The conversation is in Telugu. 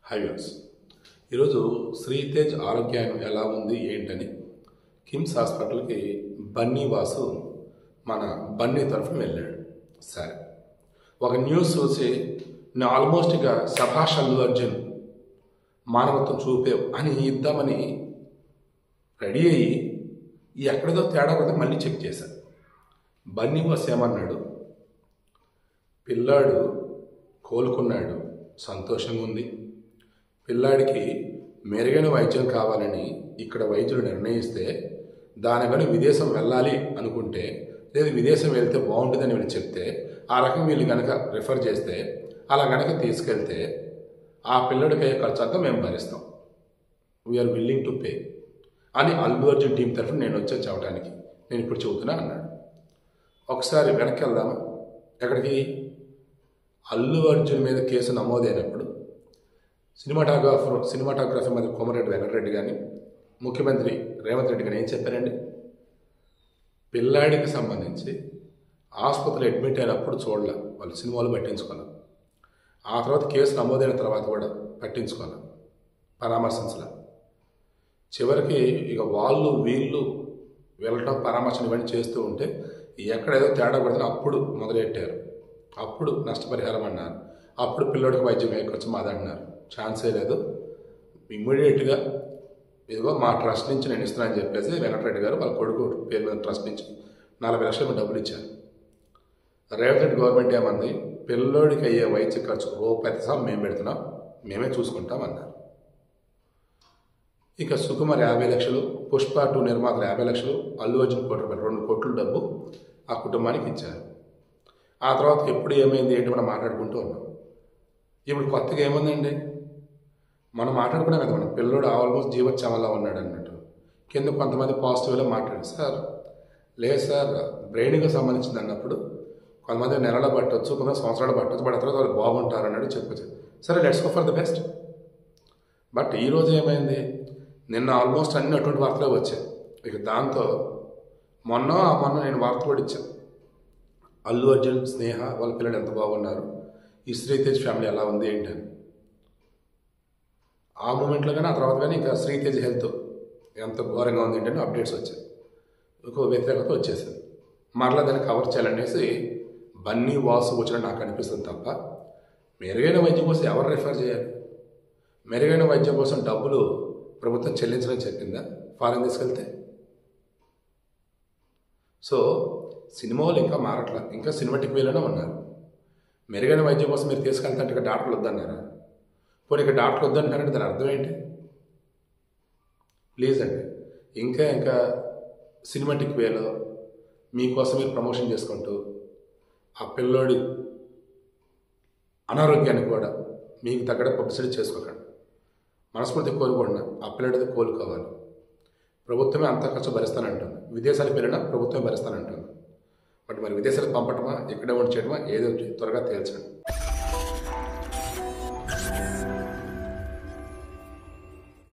హై వ్యూవర్స్, ఈరోజు శ్రీతేజ్ ఆరోగ్యం ఎలా ఉంది ఏంటని కిమ్స్ హాస్పిటల్కి బన్నీ వాసు మన బన్నీ తరఫున వెళ్ళాడు. సరే, ఒక న్యూస్ చూసి నేను ఆల్మోస్ట్ ఇక సభాష్ అల్లు అర్జున్ మానవత్వం చూపేవు అని ఇద్దామని రెడీ అయ్యి ఎక్కడిదో తేడా పడితే మళ్ళీ చెక్ చేశాను. బన్నీ వాసు ఏమన్నాడు, పిల్లాడు కోలుకున్నాడు, సంతోషంగా ఉంది, పిల్లాడికి మెరుగైన వైద్యం కావాలని ఇక్కడ వైద్యులు నిర్ణయిస్తే దానికని విదేశం వెళ్ళాలి అనుకుంటే లేదు విదేశం వెళ్తే బాగుంటుందని వీళ్ళు చెప్తే ఆ రకం వీళ్ళు కనుక రిఫర్ చేస్తే అలా కనుక తీసుకెళ్తే ఆ పిల్లడికి అయ్యే ఖర్చు అంతా మేము భరిస్తాం, వీఆర్ విల్లింగ్ టు పే అని అల్లు అర్జున్ టీం తరఫున నేను వచ్చే చెప్పడానికి నేను ఇప్పుడు చెబుతున్నా అన్నాడు. ఒకసారి వెనక్కి వెళ్దామా? ఎక్కడికి? అల్లు అర్జున్ మీద కేసు నమోదైనప్పుడు సినిమాటోగ్రఫీ మంత్రి కోమటిరెడ్డి వెంకటరెడ్డి కానీ ముఖ్యమంత్రి రేవంత్ రెడ్డి కానీ ఏం చెప్పారండి, పిల్లాడికి సంబంధించి ఆసుపత్రిలో అడ్మిట్ అయినప్పుడు చూడాల, వాళ్ళు సినిమాలు పట్టించుకోవాలి, ఆ తర్వాత కేసు నమోదైన తర్వాత కూడా పట్టించుకోవాలి, పరామర్శించాలి. చివరికి ఇక వాళ్ళు వీళ్ళు వెళ్ళటం పరామర్శన ఇవన్నీ చేస్తూ ఉంటే ఎక్కడేదో తేడా పడితే అప్పుడు మొదలెట్టారు, అప్పుడు నష్టపరిహారం అన్నారు, అప్పుడు పిల్లోడికి వైద్యం ఖర్చు మాదంటున్నారు. ఛాన్సే లేదు, ఇమ్మీడియట్గా ఇదిగో మా ట్రస్ట్ నుంచి నేను ఇస్తున్నానని చెప్పేసి వెంకటరెడ్డి గారు వాళ్ళ కొడుకు పేరు మీద ట్రస్ట్ నుంచి 40 లక్షలు డబ్బులు ఇచ్చారు. రేవంత్ రెడ్డి గవర్నమెంట్ ఏమంది, పిల్లోడికి అయ్యే వైద్య ఖర్చు రూపాయి మేము పెడుతున్నాం, మేమే చూసుకుంటాం అన్నారు. ఇక సుకుమార్ 50 లక్షలు, పుష్ప 2 నిర్మాతలు 50 లక్షలు, అల్లు అర్జున్ రూపాయలు 2 కోట్ల డబ్బు ఆ కుటుంబానికి ఇచ్చారు. ఆ తర్వాత ఎప్పుడు ఏమైంది ఏంటి మనం మాట్లాడుకుంటూ ఉన్నాం. ఇప్పుడు కొత్తగా ఏముందండి, మనం మాట్లాడుకున్నాం కదా, మనం పిల్లోడు ఆల్మోస్ట్ జీవోత్సవంలా ఉన్నాడు అన్నట్టు. కింద కొంతమంది పాజిటివ్గా మాట్లాడారు. సార్ లేదు సార్, బ్రెయిన్కి సంబంధించింది అన్నప్పుడు కొంతమంది నెలలు పట్టవచ్చు, కొంతమంది సంవత్సరాలు పట్టవచ్చు, బట్ తర్వాత వాళ్ళు బాగుంటారు అన్నాడు చెప్పచ్చు. సరే, let's go for the best. But ఈరోజు ఏమైంది, నిన్న ఆల్మోస్ట్ అన్ని అటువంటి వార్తలే వచ్చాయి. ఇక దాంతో మొన్న నేను వార్త కూడా ఇచ్చాను, అల్లు అర్జున్ స్నేహ వాళ్ళ పిల్లలు ఎంత బాగున్నారు, ఈ శ్రీతేజ్ ఫ్యామిలీ ఎలా ఉంది ఏంటని. ఆ మూమెంట్లో కానీ ఆ తర్వాత కానీ ఇంకా శ్రీతేజ్ హెల్త్ ఎంత ఘోరంగా ఉంది ఏంటని అప్డేట్స్ వచ్చాయి, ఒక వ్యతిరేకత వచ్చేసింది. మరలా దాన్ని కవర్ చేయాలనేసి బన్నీ వాసు వచ్చిన నాకు అనిపిస్తుంది తప్ప మెరుగైన వైద్యం కోసం ఎవరు రిఫర్ చేయాలి? మెరుగైన వైద్యం కోసం డబ్బులు ప్రభుత్వం చెల్లించడం చెప్పిందా ఫారెన్ తీసుకెళ్తే? సో సినిమా వాళ్ళు ఇంకా మారట్లా, ఇంకా సినిమాటిక్ వేలోనే ఉన్నారు. మెరుగైన వైద్యం కోసం మీరు తీసుకెళ్తే ఇక డాక్టర్లు వద్దన్నారా? పోనీ ఇక డాక్టర్లు వద్దంటారంటే దాని అర్థం ఏంటి? ప్లీజ్ అండి, ఇంకా సినిమాటిక్ వేలో మీకోసం మీరు ప్రమోషన్ చేసుకుంటూ ఆ పిల్లోడి అనారోగ్యాన్ని కూడా మీకు తగ్గడ పబ్లిసిటీ చేసుకోకండి. మనస్ఫూర్తి కోరుకోండి, ఆ పిల్లడిది కోలుకోవాలి. ప్రభుత్వమే అంత ఖర్చు భరిస్తానంటుంది, విదేశాలకు వెళ్ళినా ప్రభుత్వమే భరిస్తానంటుంది. బట్ మరి విదేశాలకు పంపటమా, ఇక్కడే ఉండి చేయడమా, ఏదో త్వరగా తేల్చండి.